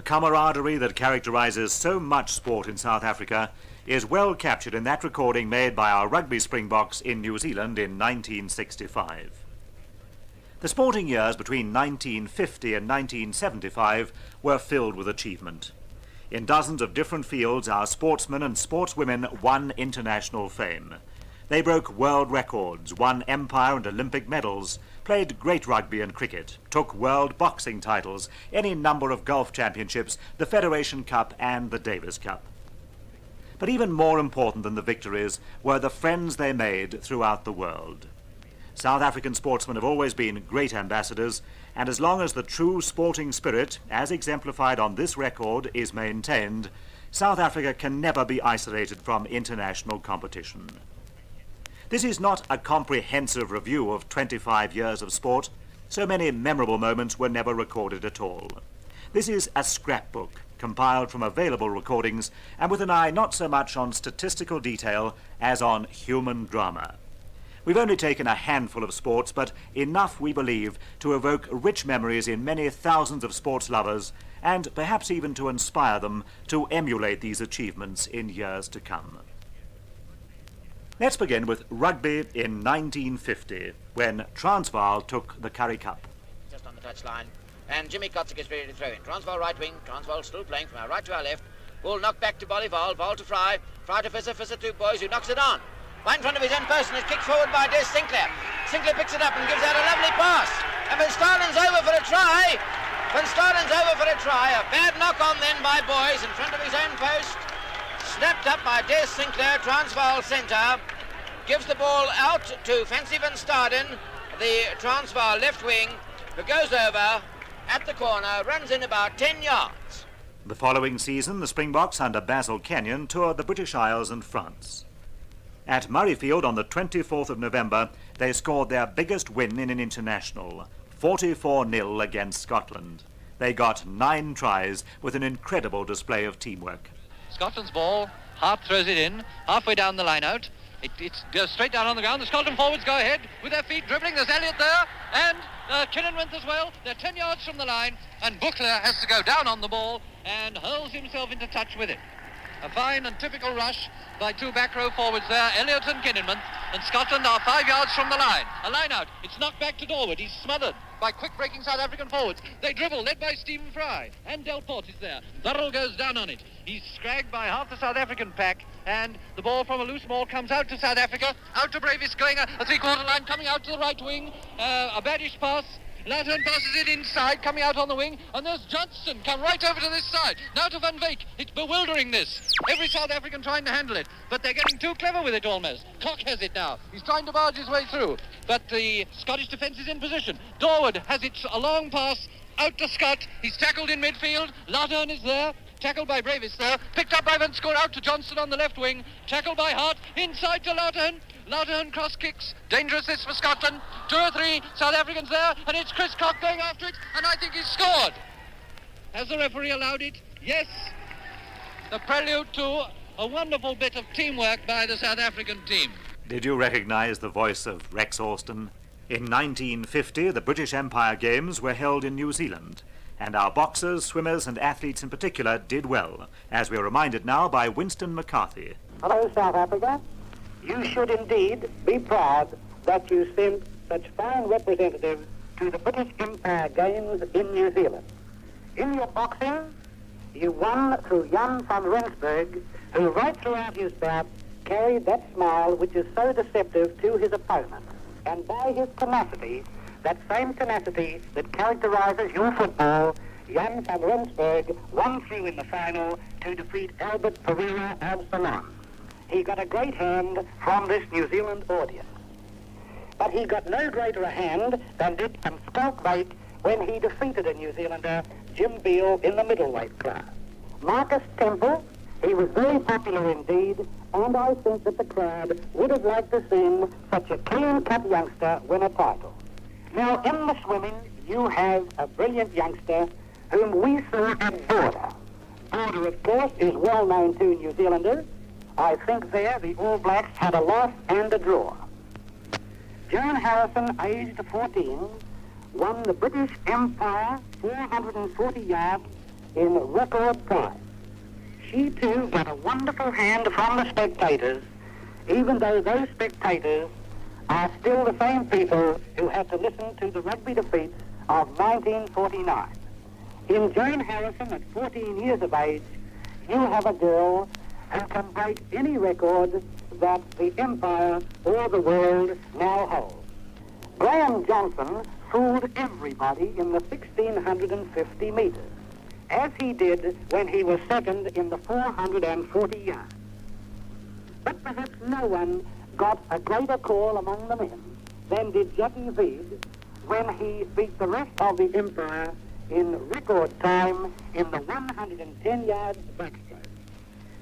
camaraderie that characterises so much sport in South Africa is well captured in that recording made by our rugby Springboks in New Zealand in 1965. The sporting years between 1950 and 1975 were filled with achievement. In dozens of different fields, our sportsmen and sportswomen won international fame. They broke world records, won Empire and Olympic medals, played great rugby and cricket, took world boxing titles, any number of golf championships, the Federation Cup and the Davis Cup. But even more important than the victories were the friends they made throughout the world. South African sportsmen have always been great ambassadors, and as long as the true sporting spirit, as exemplified on this record, is maintained, South Africa can never be isolated from international competition. This is not a comprehensive review of 25 years of sport. So many memorable moments were never recorded at all. This is a scrapbook, compiled from available recordings, and with an eye not so much on statistical detail as on human drama. We've only taken a handful of sports, but enough, we believe, to evoke rich memories in many thousands of sports lovers, and perhaps even to inspire them to emulate these achievements in years to come. Let's begin with rugby in 1950, when Transvaal took the Currie Cup. Just on the touchline, and Jimmy Kotzek is ready to throw in. Transvaal right wing, Transvaal still playing from our right to our left. Ball knocked back to Bolivar, Val to Fry, Fry to Visser, Visser to Boys, who knocks it on. Right in front of his own person is kicked forward by Des Sinclair. Sinclair picks it up and gives out a lovely pass. And Van Stalen's over for a try. Van Stalen's over for a try. A bad knock on then by Boys in front of his own post. Snapped up by Des Sinclair, Transvaal centre. Gives the ball out to Fancy Van Staden, the Transvaal left wing, who goes over at the corner, runs in about 10 yards. The following season, the Springboks under Basil Kenyon toured the British Isles and France. At Murrayfield on the 24th of November, they scored their biggest win in an international, 44-0 against Scotland. They got 9 tries with an incredible display of teamwork. Scotland's ball, Hart throws it in, halfway down the line out. It goes straight down on the ground. The Scotland forwards go ahead with their feet dribbling. There's Elliott there, and Kinninworth as well. They're 10 yards from the line, and Buchler has to go down on the ball and hurls himself into touch with it. A fine and typical rush by 2 back row forwards there, Elliott and Kinninworth, and Scotland are 5 yards from the line. A line out. It's knocked back to Dorwood. He's smothered by quick breaking South African forwards. They dribble, led by Stephen Fry, and Delport is there. Burrell goes down on it. He's scragged by half the South African pack, and the ball from a loose ball comes out to South Africa, out to Bravis, going a three-quarter line, coming out to the right wing, a baddish pass. Lathern passes it inside, coming out on the wing, and there's Johnston come right over to this side. Now to Van Wyk. It's bewildering, this. Every South African trying to handle it, but they're getting too clever with it almost. Koch has it now. He's trying to barge his way through, but the Scottish defence is in position. Dorwood has it, a long pass out to Scott. He's tackled in midfield. Lathern is there. Tackled by Bravis there. Picked up by Van Score, out to Johnston on the left wing. Tackled by Hart. Inside to Lathern. Lathern cross kicks. Dangerous this for Scotland. 2 or 3 South Africans there. And it's Chris Koch going after it. And I think he's scored. Has the referee allowed it? Yes. The prelude to a wonderful bit of teamwork by the South African team. Did you recognise the voice of Rex Austin? In 1950, the British Empire Games were held in New Zealand. And our boxers, swimmers and athletes in particular did well, as we are reminded now by Winston McCarthy. Hello, South Africa. You should indeed be proud that you sent such fine representatives to the British Empire Games in New Zealand. In your boxing, you won through Jan van Rensburg, who right throughout his bout carried that smile which is so deceptive to his opponent. And by his tenacity, that same tenacity that characterises your football, Jan van Rensburg won through in the final to defeat Albert Pereira of Ceylon. He got a great hand from this New Zealand audience. But he got no greater a hand than did Schalkwyk when he defeated a New Zealander, Jim Beale, in the middleweight class. Marcus Temple, he was very popular indeed, and I think that the crowd would have liked to see such a clean cut youngster win a title. Now, in the swimming, you have a brilliant youngster whom we saw at Border. Border, of course, is well known to New Zealanders. I think there the All Blacks had a loss and a draw. John Harrison, aged 14, won the British Empire 440 yards in record time. She too got a wonderful hand from the spectators, even though those spectators are still the same people who had to listen to the rugby defeats of 1949. In Joan Harrison, at 14 years of age, you have a girl who can break any record that the Empire or the world now holds. Graham Johnson fooled everybody in the 1650 metres, as he did when he was second in the 440 yards. But perhaps no one got a greater call among the men than did Jackie Veed when he beat the rest of the Empire in record time in the 110 yards backstroke.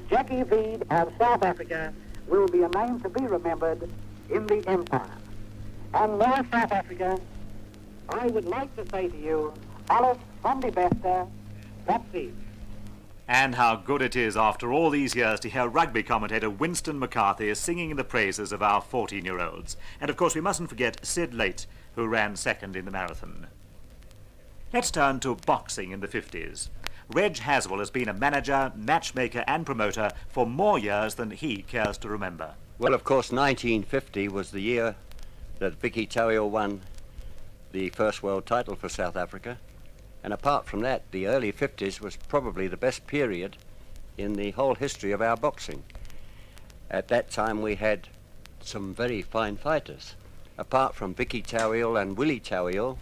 Jackie Veed of South Africa will be a name to be remembered in the Empire. And now, South Africa, I would like to say to you, Alice van die Beste, that's it. And how good it is, after all these years, to hear rugby commentator Winston McCarthy singing the praises of our 14-year-olds. And of course we mustn't forget Sid Late, who ran second in the marathon. Let's turn to boxing in the 50s. Reg Haswell has been a manager, matchmaker and promoter for more years than he cares to remember. Well, of course, 1950 was the year that Viccie Toweel won the first world title for South Africa. And apart from that, the early 50s was probably the best period in the whole history of our boxing. At that time we had some very fine fighters. Apart from Viccie Toweel and Willie Toweel,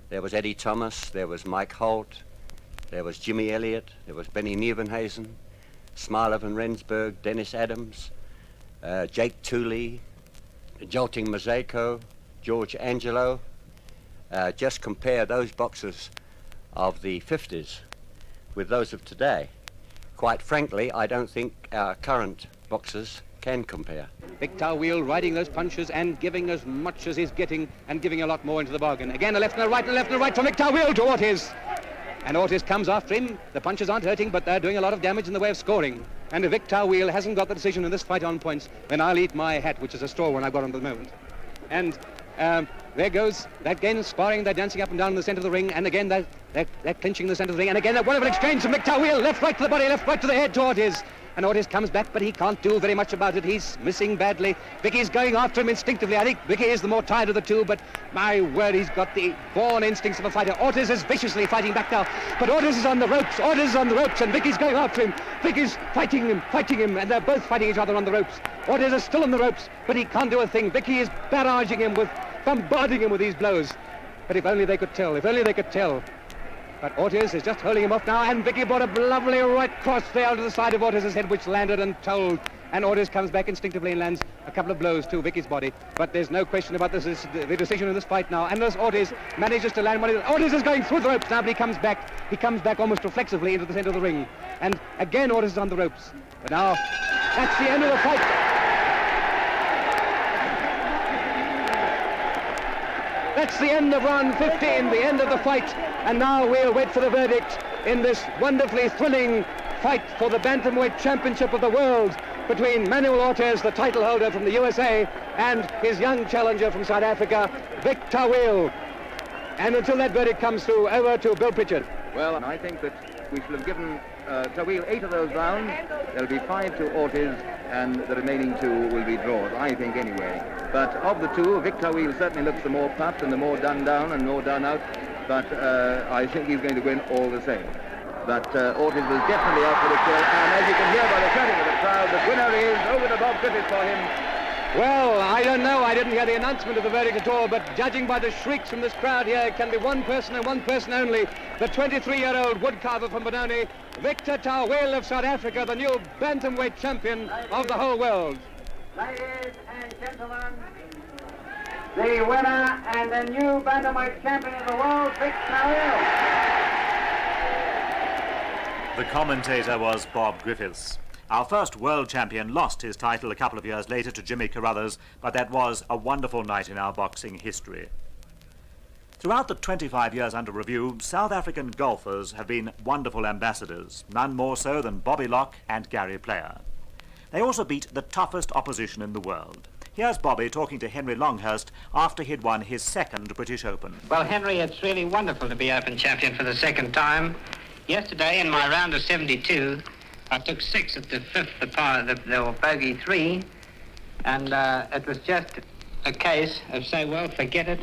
there was Eddie Thomas, there was Mike Holt, there was Jimmy Elliott, there was Benny Nieuwenhuizen, Smiler van Rensburg, Dennis Adams, Jake Tooley, Jolting Mazeko, George Angelo. Just compare those boxers of the 50s with those of today. Quite frankly, I don't think our current boxers can compare. Vic Toweel riding those punches and giving as much as he's getting and giving a lot more into the bargain. Again, a left and a right and a left and a right from Vic Toweel to Ortiz. And Ortiz comes after him. The punches aren't hurting, but they're doing a lot of damage in the way of scoring. And if Vic Toweel hasn't got the decision in this fight on points, then I'll eat my hat, which is a straw one I've got on the moment. And there goes that again, sparring, they're dancing up and down in the centre of the ring, and again they're clinching the centre of the ring, and again that wonderful exchange from Vic Toweel, left right to the body, left right to the head to Ortiz. And Ortiz comes back, but he can't do very much about it. He's missing badly. Vicky's going after him instinctively. I think Vicky is the more tired of the two, but my word, he's got the born instincts of a fighter. Ortiz is viciously fighting back now, but Ortiz is on the ropes. Ortiz is on the ropes, and Vicky's going after him. Vicky's fighting him, and they're both fighting each other on the ropes. Ortiz is still on the ropes, but he can't do a thing. Vicky is barraging him bombarding him with these blows. But if only they could tell, But Ortiz is just holding him off now, and Vickie brought a lovely right cross there to the side of Ortiz's head, which landed and told. And Ortiz comes back instinctively and lands a couple of blows to Vickie's body. But there's no question about this is the decision in this fight now. And as Ortiz manages to land one, Ortiz is going through the ropes now, but he comes back almost reflexively into the centre of the ring. And again Ortiz is on the ropes. But now, that's the end of the fight. That's the end of round 15, the end of the fight, and now we'll wait for the verdict in this wonderfully thrilling fight for the Bantamweight Championship of the world between Manuel Ortiz, the title holder from the USA, and his young challenger from South Africa, Vic Toweel. And until that verdict comes through, over to Bill Pritchard. Well, I think that we should have given Toweel 8 of those rounds. There'll be 5 to Ortiz, and the remaining 2 will be draws, I think, anyway. But of the 2, Vic Toweel certainly looks the more puffed and the more done down and more done out. But I think he's going to win all the same. But Ortiz was definitely out for the kill, and as you can hear by the shouting of the crowd, the winner is over to Bob Griffiths for him. Well, I don't know. I didn't hear the announcement of the verdict at all, but judging by the shrieks from this crowd here, it can be one person and one person only. The 23-year-old woodcarver from Benoni, Victor Toweel of South Africa, the new bantamweight champion of the whole world. Ladies and gentlemen, the winner and the new bantamweight champion of the world, Vic Toweel. The commentator was Bob Griffiths. Our first world champion lost his title a couple of years later to Jimmy Carruthers, but that was a wonderful night in our boxing history. Throughout the 25 years under review, South African golfers have been wonderful ambassadors, none more so than Bobby Locke and Gary Player. They also beat the toughest opposition in the world. Here's Bobby talking to Henry Longhurst after he'd won his second British Open. Well, Henry, it's really wonderful to be Open champion for the second time. Yesterday, in my round of 72, I took 6 at the 5th, the par, the bogey 3, and it was just a case of say, well, forget it,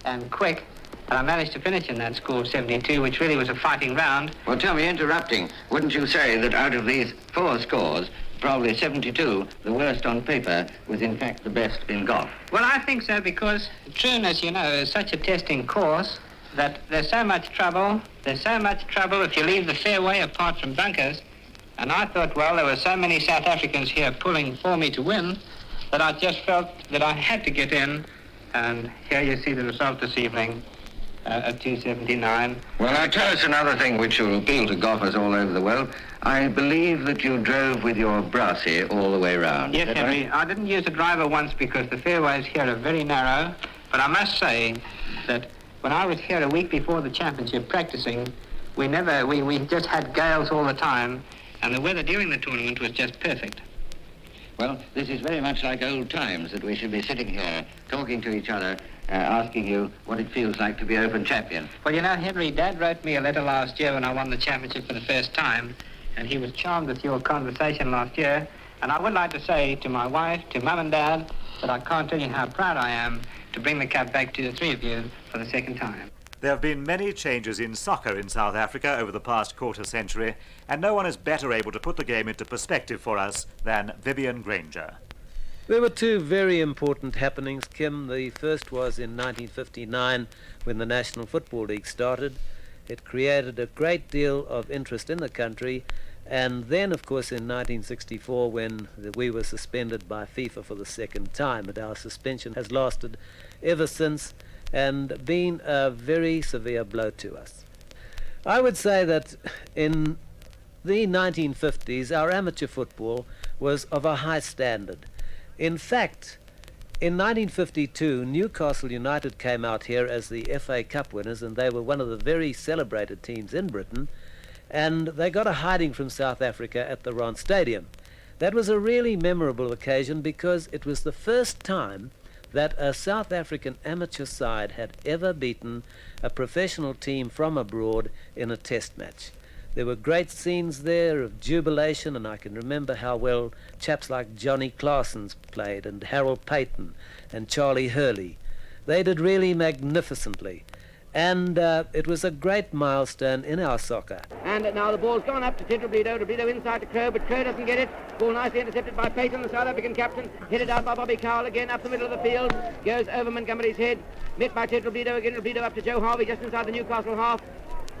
and quick. And I managed to finish in that score of 72, which really was a fighting round. Well, tell me, interrupting, wouldn't you say that out of these 4 scores, probably 72, the worst on paper, was in fact the best in golf? Well, I think so, because Troon, as you know, is such a testing course that there's so much trouble if you leave the fairway apart from bunkers. And I thought, well, there were so many South Africans here pulling for me to win that I just felt that I had to get in. And here you see the result this evening at 279. Well, now tell us another thing which will appeal to golfers all over the world. I believe that you drove with your brassy all the way round. Yes, Henry. I didn't use the driver once because the fairways here are very narrow. But I must say that when I was here a week before the championship practicing, we just had gales all the time, and the weather during the tournament was just perfect. Well, this is very much like old times, that we should be sitting here talking to each other, asking you what it feels like to be Open champion. Well, you know, Henry, Dad wrote me a letter last year when I won the championship for the first time, and he was charmed with your conversation last year. And I would like to say to my wife, to Mum and Dad, that I can't tell you how proud I am to bring the cup back to the 3 of you for the second time. There have been many changes in soccer in South Africa over the past quarter century, and no one is better able to put the game into perspective for us than Vivian Granger. There were 2 very important happenings, Kim. The first was in 1959 when the National Football League started. It created a great deal of interest in the country, and then, of course, in 1964 when we were suspended by FIFA for the second time, and our suspension has lasted ever since and been a very severe blow to us. I would say that in the 1950s our amateur football was of a high standard. In fact, in 1952 Newcastle United came out here as the FA Cup winners, and they were one of the very celebrated teams in Britain, and they got a hiding from South Africa at the Ron Stadium. That was a really memorable occasion because it was the first time that a South African amateur side had ever beaten a professional team from abroad in a test match. There were great scenes there of jubilation, and I can remember how well chaps like Johnny Claassen played, and Harold Payton and Charlie Hurley. They did really magnificently. And it was a great milestone in our soccer. And now the ball's gone up to Tayfield. Tayfield inside to Crow, but Crow doesn't get it. Ball nicely intercepted by Payton, the South African captain. Hit it out by Bobby Cowell again up the middle of the field. Goes over Montgomery's head. Met by Tayfield again. Tayfield up to Joe Harvey just inside the Newcastle half.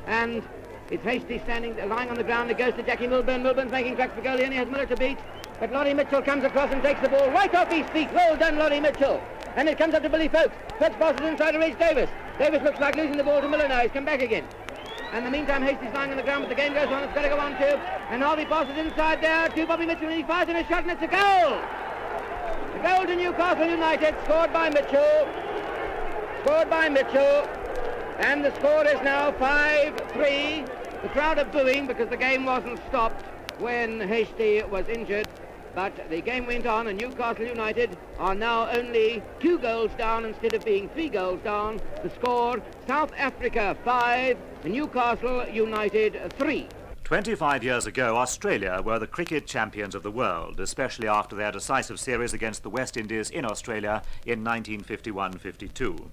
And it's Hasty lying on the ground. It goes to Jackie Milburn. Milburn's making tracks for goal. He only has Miller to beat. But Lottie Mitchell comes across and takes the ball right off his feet. Well done, Lottie Mitchell. And it comes up to Billy Folkes. Folkes passes inside to Reg Davis. Davis looks like losing the ball to Miller now. He's come back again. And in the meantime, Hasty's lying on the ground, but the game goes on. It's got to go on too. And Harvey passes inside there to Bobby Mitchell, and he fires in a shot, and it's a goal. The goal to Newcastle United, scored by Mitchell. Scored by Mitchell. And the score is now 5-3. The crowd are booing because the game wasn't stopped when Hasty was injured. But the game went on, and Newcastle United are now only 2 goals down instead of being 3 goals down. The score, South Africa 5, Newcastle United 3. 25 years ago, Australia were the cricket champions of the world, especially after their decisive series against the West Indies in Australia in 1951-52.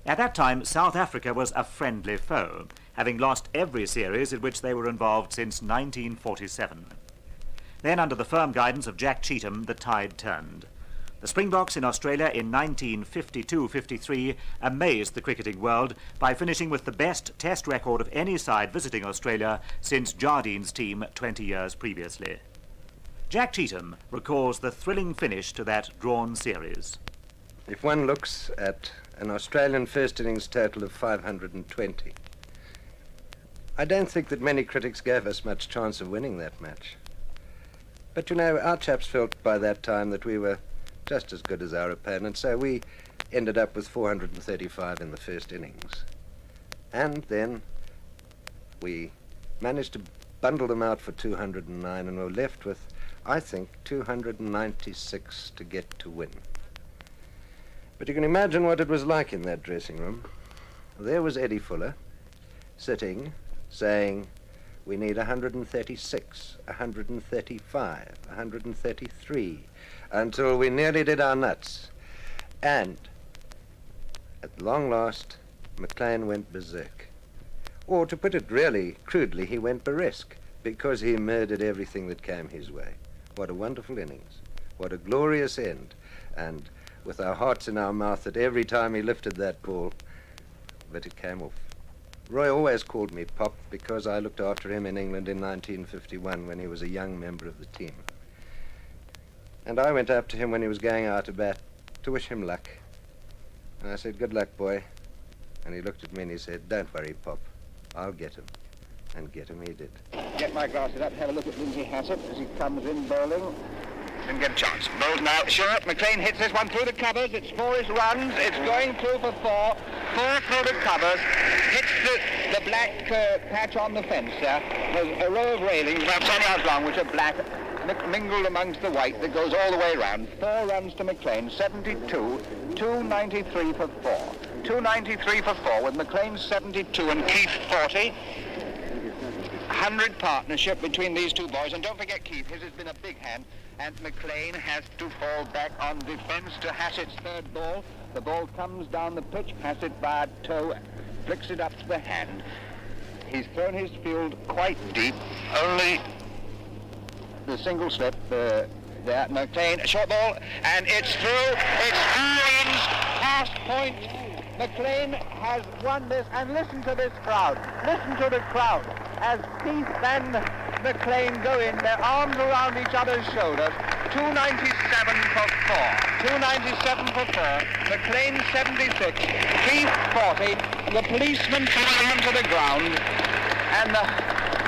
At that time, South Africa was a friendly foe, having lost every series in which they were involved since 1947. Then, under the firm guidance of Jack Cheetham, the tide turned. The Springboks in Australia in 1952-53 amazed the cricketing world by finishing with the best test record of any side visiting Australia since Jardine's team 20 years previously. Jack Cheetham recalls the thrilling finish to that drawn series. If one looks at an Australian first innings total of 520, I don't think that many critics gave us much chance of winning that match. But, you know, our chaps felt by that time that we were just as good as our opponents, so we ended up with 435 in the first innings. And then we managed to bundle them out for 209 and were left with, I think, 296 to get to win. But you can imagine what it was like in that dressing room. There was Eddie Fuller, sitting saying, we need 136, 135, 133, until we nearly did our nuts. And at long last, McClean went berserk. Or to put it really crudely, he went burlesque, because he murdered everything that came his way. What a wonderful innings. What a glorious end. And with our hearts in our mouth that every time he lifted that ball, but it came off. Roy always called me Pop because I looked after him in England in 1951 when he was a young member of the team. And I went up to him when he was going out to bat to wish him luck. And I said, good luck, boy. And he looked at me and he said, don't worry, Pop. I'll get him. And get him he did. Get my glasses up, have a look at Lindsay Hassett as he comes in bowling. Didn't get a chance. Bowls now, sure. McClean hits this one through the covers. It's 4-ish runs. It's going through for 4. 4 through the covers. Hits the black patch on the fence there. There's a row of railings about 10 yards long which are black, mingled amongst the white that goes all the way round. 4 runs to McClean, 72, 293 for 4. 293 for 4 with McClean 72 and Keith 40. 100 partnership between these two boys. And don't forget Keith, his has been a big hand. And McClean has to fall back on defence to Hassett's third ball. The ball comes down the pitch, Hassett by a toe, flicks it up to the hand. He's thrown his field quite deep, only the single slip there. McClean, short ball, and it's through. It's through, past point. McClean has won this, and listen to this crowd. Listen to the crowd as Keith and McClean go in, their arms around each other's shoulders. 297 for 4. 297 for 4. McClean 76. Keith 40. The policeman falling onto the ground. And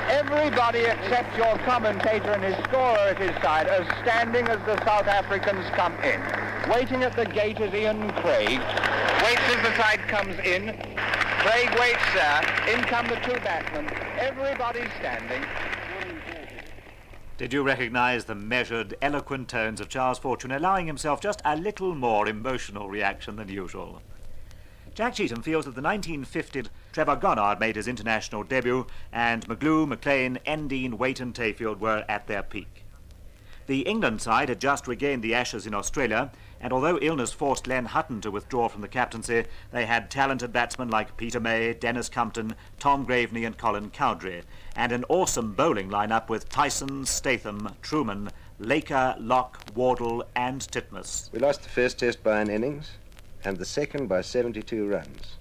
everybody except your commentator and his scorer at his side are standing as the South Africans come in. Waiting at the gate is Ian Craig. Waits as the side comes in. Craig waits there. In come the two batsmen. Everybody's standing. Did you recognise the measured, eloquent tones of Charles Fortune, allowing himself just a little more emotional reaction than usual? Jack Cheetham feels that the 1950 Trevor Goddard made his international debut, and McGlew, McClean, Endine, Waite and Tayfield were at their peak. The England side had just regained the Ashes in Australia, and although illness forced Len Hutton to withdraw from the captaincy, they had talented batsmen like Peter May, Dennis Compton, Tom Graveney and Colin Cowdrey, and an awesome bowling lineup with Tyson, Statham, Truman, Laker, Locke, Wardle and Titmus. We lost the first test by an innings, and the second by 72 runs,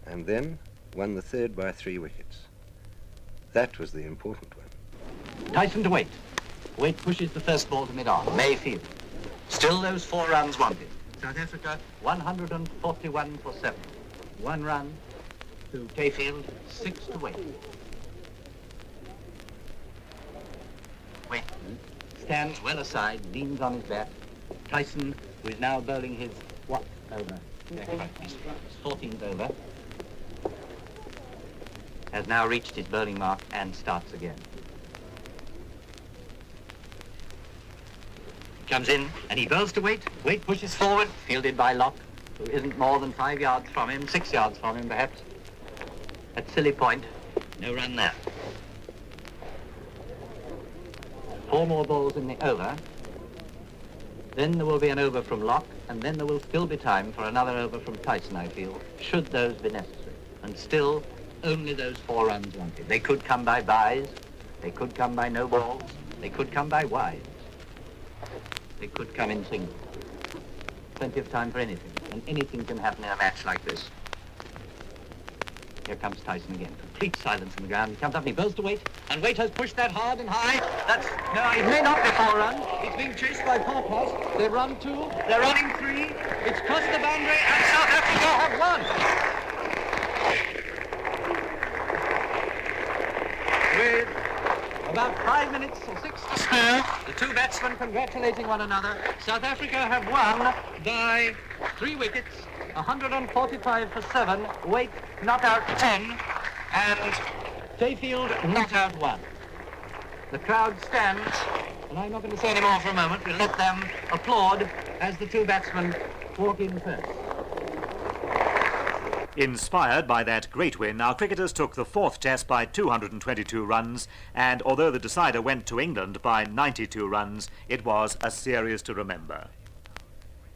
and then won the third by 3 wickets. That was the important one. Tyson to Waite. Waite pushes the first ball to mid-on. Mayfield. Still those 4 runs wanted. South Africa 141 for 7. 1 run to Tayfield, 6 to Waite. Waite stands well aside, leans on his bat. Tyson, who is now bowling his what over? His 14th over, has now reached his bowling mark and starts again. Comes in and he bowls to Waite. Waite pushes forward, fielded by Locke, who isn't more than 5 yards from him, 6 yards from him perhaps. At silly point, no run there. 4 more balls in the over. Then there will be an over from Locke, and then there will still be time for another over from Tyson, I feel, should those be necessary. And still, only those 4 runs wanted. They could come by byes, they could come by no balls, they could come by wides. They could come in singles. Plenty of time for anything, and anything can happen in a match like this. Here comes Tyson again. Complete silence on the ground. He comes up and he bowls to Waite, and Waite has pushed that hard and high. No, it may not be 4 runs. It's being chased by Parpas. They've run 2. They're running 3. It's crossed the boundary, and South Africa have won. With about 5 minutes or 6 to spare, the two batsmen congratulating one another. South Africa have won by 3 wickets, 145 for 7. Waite not out 10, and Tayfield not out 1. The crowd stands, and I'm not going to say any more for a moment. We'll let them applaud as the two batsmen walk in first. Inspired by that great win, our cricketers took the fourth test by 222 runs, and although the decider went to England by 92 runs, it was a series to remember.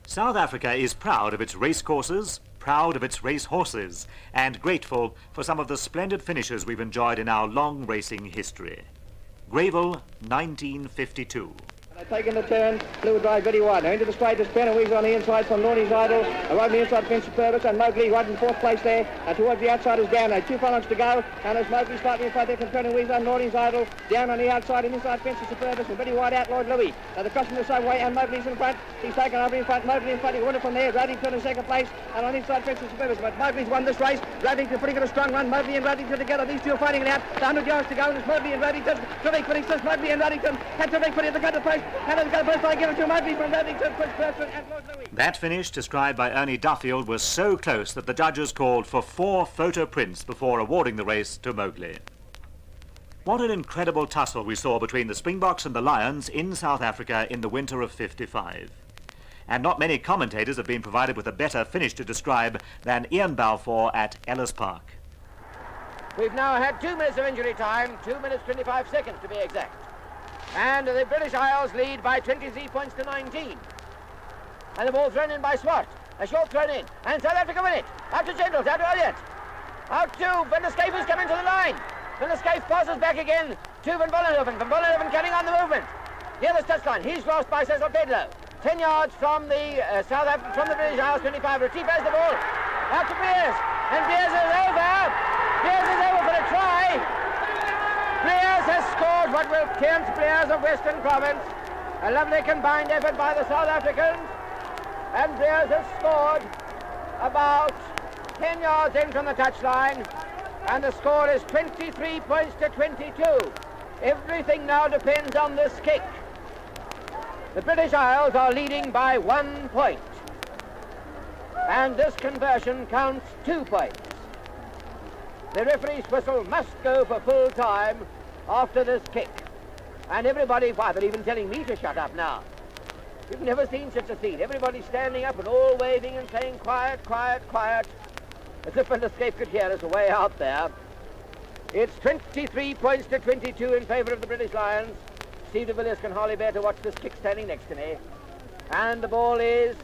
South Africa is proud of its racecourses, proud of its racehorses, and grateful for some of the splendid finishes we've enjoyed in our long racing history. Greyville, 1952. Taking the turn, Blue drive very wide. Now into the straight is Weasel on the inside from Nornie's Idol. Right on the inside, Vincie Toweel and Mowgli right in fourth place there. Towards the outside is down. Now 2 furlongs to go. And as Mowgli slightly in front there from Weasel and Nornie's Idol. Down on the outside and inside Vincie Toweel and very wide out Lloyd Louis. Now the crossing the same way and Mowgli's in front. He's taken over in front. Mowgli in front. He won it from there. Raddington in second place. And on inside Vincie Toweel. But Mowgli's won this race. Raddington putting in a strong run. Mowgli and Raddington together. These two are fighting it out. The 100 yards to go. And it's Mowgli and Raddington. Terrific putting this. Mowgli and Raddington. And terrific putting the cut of the post. And the cut of the post. Give it to Mowgli from Raddington, Chris Person and Lloyd Louis. That finish, described by Ernie Duffield, was so close that the judges called for 4 photo prints before awarding the race to Mowgli. What an incredible tussle we saw between the Springboks and the Lions in South Africa in the winter of '55. And not many commentators have been provided with a better finish to describe than Ian Balfour at Ellis Park. We've now had 2 minutes of injury time, 2 minutes 25 seconds to be exact. And the British Isles lead by 23 points to 19. And the ball thrown in by Swart. A short thrown in. And South Africa win it. Out to Gentles, out to Elliott. Out to Van der Schyff, who's coming to the line. Van der Schyff passes back again to Van Vollenhoven. Van Vollenhoven carrying on the movement. Near the touchline. He's lost by Cecil Pedlo. 10 yards from the British Isles, 25. Retrieve has the ball. Out to Beers. And Beers is over. Beers is over for a try. Players has scored what will count players of Western Province. A lovely combined effort by the South Africans. And players has scored about 10 yards in from the touchline. And the score is 23 points to 22. Everything now depends on this kick. The British Isles are leading by 1 point. And this conversion counts 2 points. The referee's whistle must go for full time after this kick. And everybody, why, they're even telling me to shut up now. You've never seen such a scene. Everybody standing up and all waving and saying, quiet, quiet, quiet. As if an escape could hear us way out there. It's 23 points to 22 in favour of the British Lions. Steve de Villiers can hardly bear to watch this kick standing next to me. And the ball is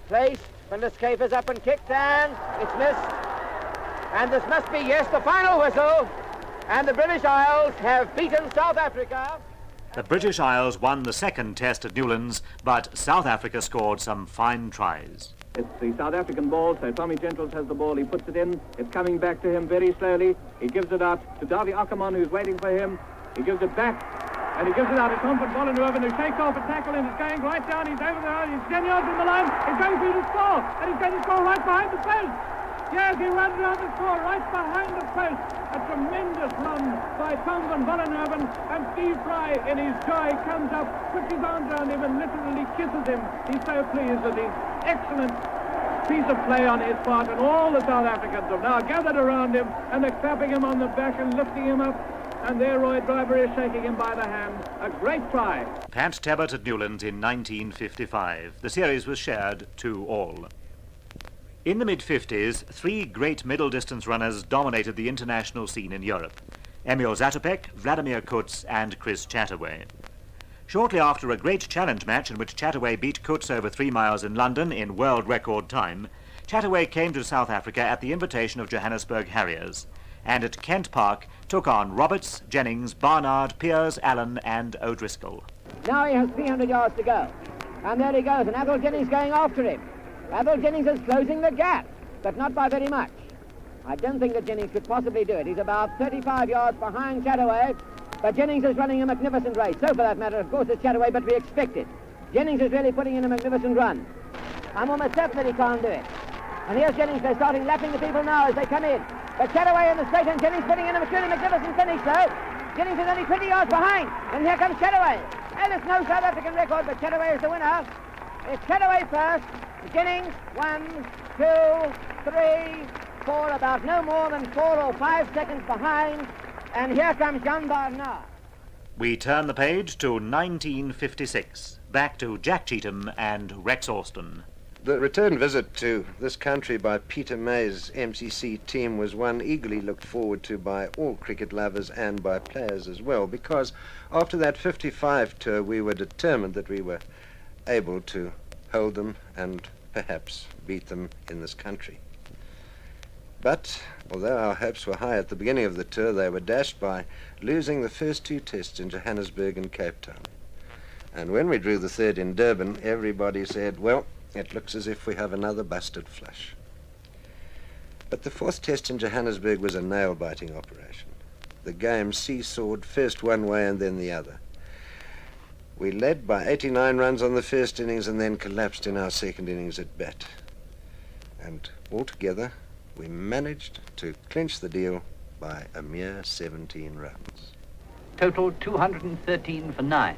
placed. Van der Schyff is up and kicked and it's missed. And this must be, yes, the final whistle. And the British Isles have beaten South Africa. The British Isles won the second test at Newlands, but South Africa scored some fine tries. It's the South African ball, so Tommy Gentles has the ball. He puts it in. It's coming back to him very slowly. He gives it out to Davy Ackerman, who's waiting for him. He gives it back, and he gives it out to Tom van Vollenhoven, who shakes off a tackle, and it's going right down. He's over there. He's 10 yards from the line. He's going through to score, and he's going to score right behind the post. Yes, he runs around the score right behind the post. A tremendous run by Tom van Vollenhoven, and Steve Fry, in his joy, comes up, puts his arms around him and literally kisses him. He's so pleased with the excellent piece of play on his part, and all the South Africans have now gathered around him, and they're clapping him on the back and lifting him up, and there Roy Driver is shaking him by the hand. A great try. Pat Tebbert at Newlands in 1955. The series was shared 2-2. In the mid-50s, 3 great middle-distance runners dominated the international scene in Europe. Emil Zatopek, Vladimir Kutz and Chris Chataway. Shortly after a great challenge match in which Chataway beat Kutz over 3 miles in London in world record time, Chataway came to South Africa at the invitation of Johannesburg Harriers, and at Kent Park took on Roberts, Jennings, Barnard, Piers, Allen and O'Driscoll. Now he has 300 yards to go. And there he goes, and Athol Jennings going after him. Athol Jennings is closing the gap, but not by very much. I don't think that Jennings could possibly do it. He's about 35 yards behind Chataway, but Jennings is running a magnificent race. So for that matter, of course, it's Chataway, but we expect it. Jennings is really putting in a magnificent run. I'm almost certain that he can't do it. And here's Jennings, they're starting lapping the people now as they come in. But Chataway in the straight, and Jennings putting in a truly magnificent finish, though. Jennings is only 20 yards behind, and here comes Chataway. And it's no South African record, but Chataway is the winner. It's Chataway first, Jennings 1, 2, 3, 4, about no more than 4 or 5 seconds behind, and here comes Jean Barnard. We turn the page to 1956, back to Jack Cheetham and Rex Austin. The return visit to this country by Peter May's MCC team was one eagerly looked forward to by all cricket lovers and by players as well, because after that 55 tour we were determined that we were able to hold them and perhaps beat them in this country. But although our hopes were high at the beginning of the tour, they were dashed by losing the first 2 tests in Johannesburg and Cape Town. And when we drew the third in Durban, everybody said, well, it looks as if we have another busted flush. But the 4th test in Johannesburg was a nail-biting operation. The game seesawed first one way and then the other. We led by 89 runs on the first innings and then collapsed in our second innings at bat. And altogether, we managed to clinch the deal by a mere 17 runs. Total 213 for 9.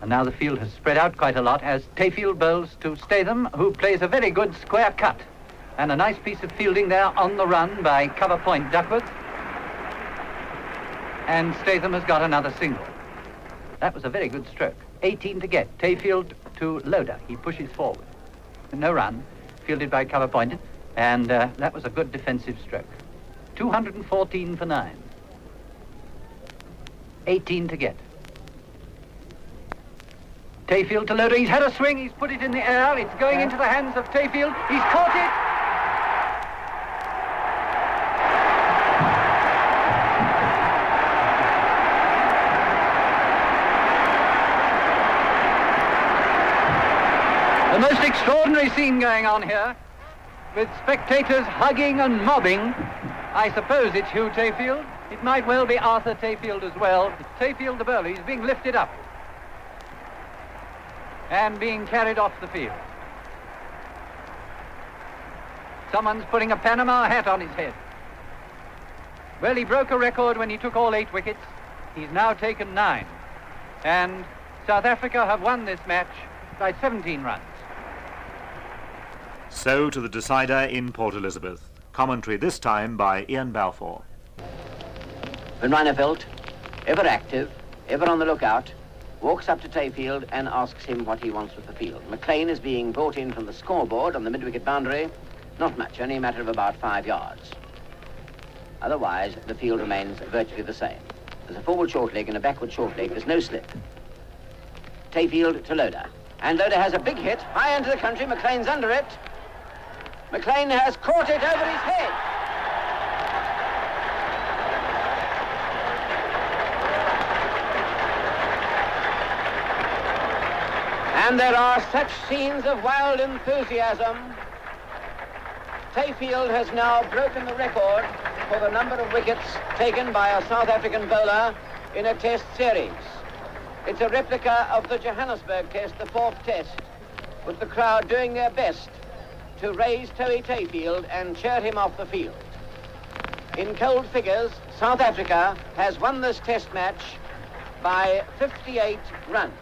And now the field has spread out quite a lot as Tayfield bowls to Statham, who plays a very good square cut. And a nice piece of fielding there on the run by cover point Duckworth. And Statham has got another single. That was a very good stroke. 18 to get. Tayfield to Loader. He pushes forward. No run. Fielded by cover pointed. And that was a good defensive stroke. 214 for 9. 18 to get. Tayfield to Loader. He's had a swing. He's put it in the air. It's going into the hands of Tayfield. He's caught it. The most extraordinary scene going on here, with spectators hugging and mobbing. I suppose it's Hugh Tayfield. It might well be Arthur Tayfield as well. Tayfield the bowler, he's being lifted up and being carried off the field. Someone's putting a Panama hat on his head. Well, he broke a record when he took all 8 wickets. He's now taken 9. And South Africa have won this match by 17 runs. So to the decider in Port Elizabeth. Commentary this time by Ian Balfour. When Rensburg, ever active, ever on the lookout, walks up to Tayfield and asks him what he wants with the field. McClean is being brought in from the scoreboard on the mid-wicket boundary. Not much, only a matter of about 5 yards. Otherwise, the field remains virtually the same. There's a forward short leg and a backward short leg. There's no slip. Tayfield to Loader. And Loader has a big hit, high into the country. McClean's under it. McClean has caught it over his head. And there are such scenes of wild enthusiasm. Tayfield has now broken the record for the number of wickets taken by a South African bowler in a test series. It's a replica of the Johannesburg test, the 4th test, with the crowd doing their best to raise Tayfield and cheer him off the field. In cold figures, South Africa has won this test match by 58 runs.